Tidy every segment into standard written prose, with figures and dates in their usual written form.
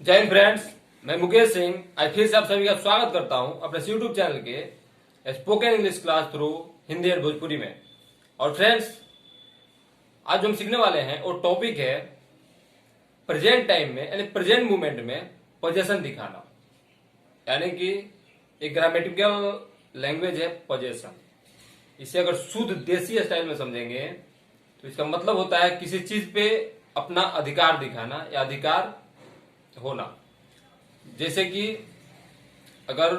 जय हिंद फ्रेंड्स, मैं मुकेश सिंह आज फिर से आप सभी का स्वागत करता हूं अपने यूट्यूब चैनल के spoken English class through Hindi और भोजपुरी में। और फ्रेंड्स, आज जो हम सीखने वाले हैं वो टॉपिक है प्रेजेंट टाइम में यानी प्रेजेंट मोमेंट में पोजेशन दिखाना, यानी कि एक ग्रामेटिकल लैंग्वेज है पोजेशन। इसे अगर शुद्ध देसी स्टाइल में समझेंगे तो इसका मतलब होता है किसी चीज पे अपना अधिकार दिखाना या अधिकार होना। जैसे कि अगर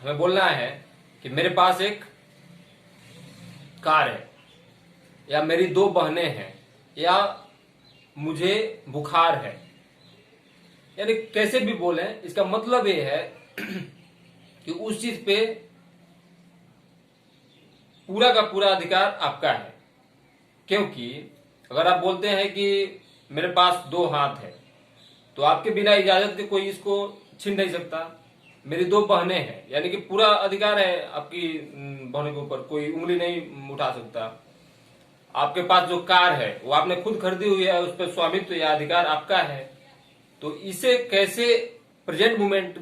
हमें बोलना है कि मेरे पास एक कार है, या मेरी दो बहनें हैं, या मुझे बुखार है, यानी कैसे भी बोलें, इसका मतलब ये है कि उस चीज पे पूरा का पूरा अधिकार आपका है। क्योंकि अगर आप बोलते हैं कि मेरे पास दो हाथ है, तो आपके बिना इजाजत के कोई इसको छीन नहीं सकता। मेरी दो बहनें हैं, यानी कि पूरा अधिकार है आपकी बहनों के ऊपर, कोई उंगली नहीं उठा सकता। आपके पास जो कार है वो आपने खुद खरीदी हुई है, उस पर स्वामित्व या अधिकार आपका है। तो इसे कैसे प्रेजेंट मोमेंट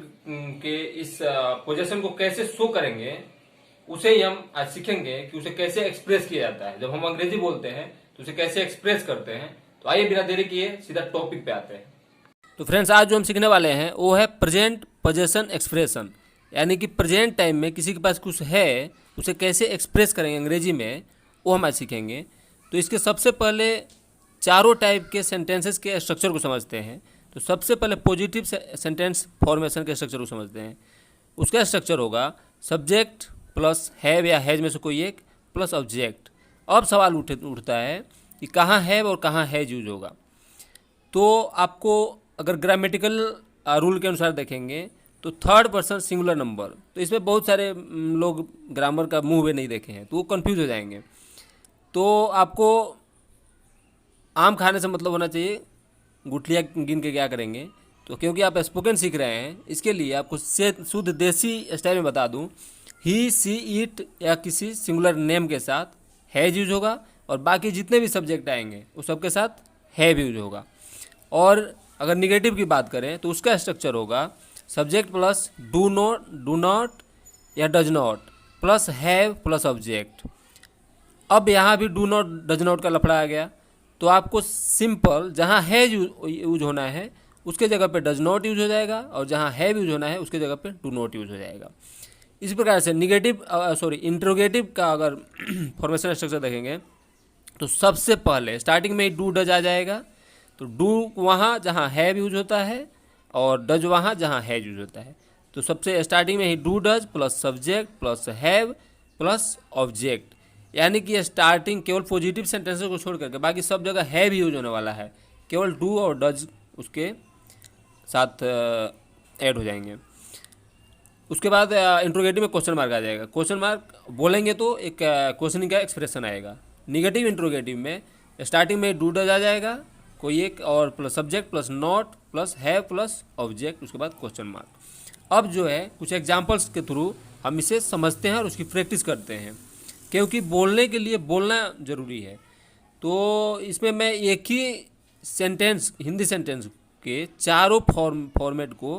के इस पोजीशन को कैसे शो करेंगे, उसे ही हम आज सीखेंगे कि उसे कैसे एक्सप्रेस किया जाता है। जब हम अंग्रेजी बोलते हैं तो उसे कैसे एक्सप्रेस करते हैं। तो आइए बिना देरी किए सीधा टॉपिक पे आते हैं। तो फ्रेंड्स, आज जो हम सीखने वाले हैं वो है प्रेजेंट पोजेशन एक्सप्रेशन, यानी कि प्रेजेंट टाइम में किसी के पास कुछ है उसे कैसे एक्सप्रेस करेंगे अंग्रेजी में, वो हम आज सीखेंगे। तो इसके सबसे पहले चारों टाइप के सेंटेंसेस के स्ट्रक्चर को समझते हैं। तो सबसे पहले पॉजिटिव सेंटेंस फॉर्मेशन के स्ट्रक्चर को समझते हैं। उसका स्ट्रक्चर होगा सब्जेक्ट प्लस हैव या हैज में से कोई एक प्लस ऑब्जेक्ट। अब सवाल उठता है कि कहाँ हैव और कहाँ हैज यूज होगा। तो आपको अगर ग्रामेटिकल रूल के अनुसार देखेंगे तो थर्ड पर्सन सिंगुलर नंबर, तो इसमें बहुत सारे लोग ग्रामर का मुंह वे नहीं देखे हैं तो वो कंफ्यूज हो जाएंगे। तो आपको आम खाने से मतलब होना चाहिए, गुठलियाँ गिन के क्या करेंगे। तो क्योंकि आप स्पोकन सीख रहे हैं, इसके लिए आपको शुद्ध देसी स्टाइल में बता दूं, ही सी इट या किसी सिंगुलर नेम के साथ हैज यूज होगा, और बाकी जितने भी सब्जेक्ट आएंगे उस सब के साथ हैव यूज होगा। और अगर निगेटिव की बात करें तो उसका स्ट्रक्चर होगा सब्जेक्ट प्लस डू नॉट या does not plus have plus object. अब यहाँ भी डू नॉट डज नॉट का लफड़ा आ गया, तो आपको सिंपल जहाँ हैज यूज होना है उसके जगह पे डज नॉट यूज हो जाएगा, और जहाँ हैव यूज होना है उसके जगह पे डू नॉट यूज हो जाएगा। इस प्रकार से इंट्रोगेटिव का अगर फॉर्मेशन स्ट्रक्चर देखेंगे तो सबसे पहले स्टार्टिंग में डू डज आ जाएगा। तो डू वहाँ जहाँ हैव यूज होता है और डज वहाँ जहाँ हैज यूज होता है। तो सबसे स्टार्टिंग में ही do does plus subject plus have plus object, यानी कि स्टार्टिंग केवल पॉजिटिव सेंटेंसेस को छोड़ करके बाकी सब जगह हैव यूज होने वाला है, केवल डू और डज उसके साथ ऐड हो जाएंगे। उसके बाद इंट्रोगेटिव में क्वेश्चन मार्क आ जाएगा। क्वेश्चन मार्क बोलेंगे तो एक क्वेश्चनिंग का एक्सप्रेशन आएगा। निगेटिव इंट्रोगेटिव में स्टार्टिंग में डू डज आ जाएगा कोई एक, और plus subject plus not plus have plus object, उसके बाद क्वेश्चन मार्क। अब जो है कुछ एग्जांपल्स के थ्रू हम इसे समझते हैं और उसकी प्रैक्टिस करते हैं, क्योंकि बोलने के लिए बोलना ज़रूरी है। तो इसमें मैं एक ही सेंटेंस, हिंदी सेंटेंस के चारों फॉर्मेट को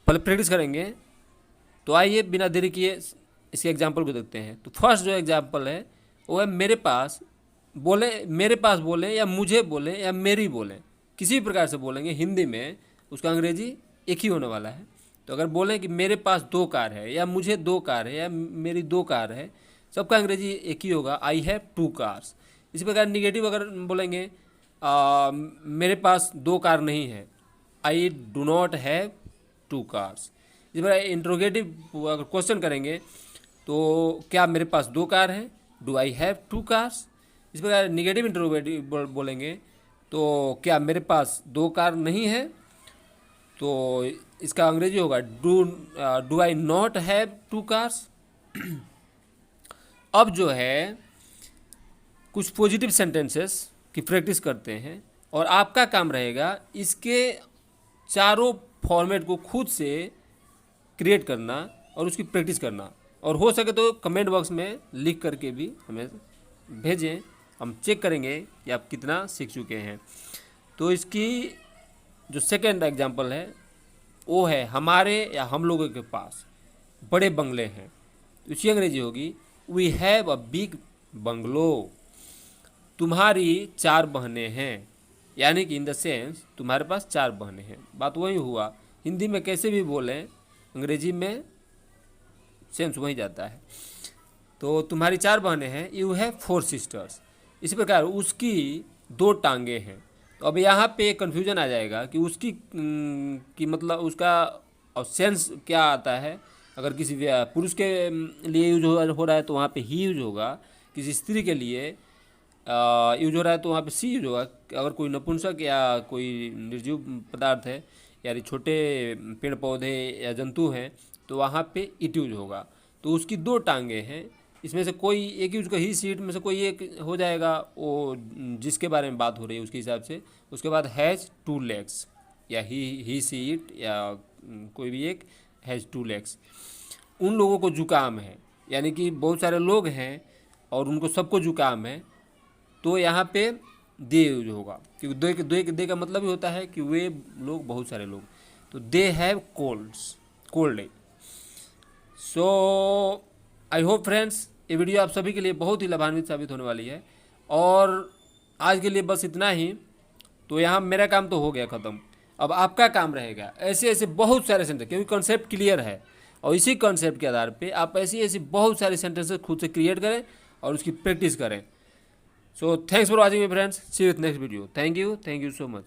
पहले प्रैक्टिस करेंगे। तो आइए बिना देरी किए इसके एग्जाम्पल को देखते हैं। तो फर्स्ट जो एग्जाम्पल है वो है मेरे पास बोले या मुझे बोले या मेरी बोले, किसी भी प्रकार से बोलेंगे हिंदी में, उसका अंग्रेजी एक ही होने वाला है। तो अगर बोलें कि मेरे पास दो कार है, या मुझे दो कार है, या मेरी दो कार है, सबका अंग्रेजी एक ही होगा, आई हैव टू कार्स। इसी प्रकार निगेटिव अगर बोलेंगे मेरे पास दो कार नहीं है, I do not have two cars. इसी प्रकार इंट्रोगेटिव अगर क्वेश्चन करेंगे तो क्या मेरे पास दो कार हैं, do I have two cars. इस प्रकार निगेटिव इंट्रोगेटिव बोलेंगे तो क्या मेरे पास दो कार नहीं है, तो इसका अंग्रेजी होगा do I not have two cars. अब जो है कुछ पॉजिटिव सेंटेंसेस की प्रैक्टिस करते हैं, और आपका काम रहेगा इसके चारों फॉर्मेट को खुद से क्रिएट करना और उसकी प्रैक्टिस करना। और हो सके तो कमेंट बॉक्स में लिख करके भी हमें भेजें, हम चेक करेंगे कि आप कितना सीख चुके हैं। तो इसकी जो सेकेंड एग्जाम्पल है वो है हमारे या हम लोगों के पास बड़े बंगले हैं, तो इसकी अंग्रेजी होगी we have a big bungalow. तुम्हारी 4 बहनें हैं, यानी कि इन द सेंस तुम्हारे पास 4 बहनें हैं। बात वही हुआ, हिंदी में कैसे भी बोलें अंग्रेजी में सेंस वही जाता है। तो तुम्हारी 4 बहनें हैं, यू हैव 4 सिस्टर्स। इसी प्रकार उसकी 2 टांगे हैं। तो अब यहाँ पे कन्फ्यूजन आ जाएगा कि उसकी कि मतलब उसका सेंस क्या आता है। अगर किसी पुरुष के लिए यूज हो रहा है तो वहाँ पे ही यूज होगा, किसी स्त्री के लिए यूज हो रहा है तो वहाँ पे सी यूज होगा। अगर कोई नपुंसक या कोई निर्जीव पदार्थ है यानी छोटे पेड़ पौधे या जंतु हैं तो वहाँ पे इट यूज होगा। तो उसकी 2 टांगे हैं, इसमें से कोई एक ही, उसका ही सीट में से कोई एक हो जाएगा, वो जिसके बारे में बात हो रही है उसके हिसाब से। उसके बाद हैज़ 2 लेग्स या ही सी इट या कोई भी एक हैज़ 2 लेग्स। उन लोगों को जुकाम है, यानी कि बहुत सारे लोग हैं और उनको सबको जुकाम है, तो यहाँ पे दे यूज होगा, क्योंकि दे का मतलब ही होता है कि वे लोग बहुत सारे लोग। तो they have cold. So I hope friends ये वीडियो आप सभी के लिए बहुत ही लाभान्वित साबित होने वाली है। और आज के लिए बस इतना ही। तो यहाँ मेरा काम तो हो गया ख़त्म, अब आपका काम रहेगा ऐसे ऐसे बहुत सारे सेंटेंस, क्योंकि कॉन्सेप्ट क्लियर है और इसी कॉन्सेप्ट के आधार पे आप ऐसी ऐसी बहुत सारे सेंटेंसेस खुद से क्रिएट करें और उसकी प्रैक्टिस करें। So thanks for watching my friends, see you with next video. Thank you so much.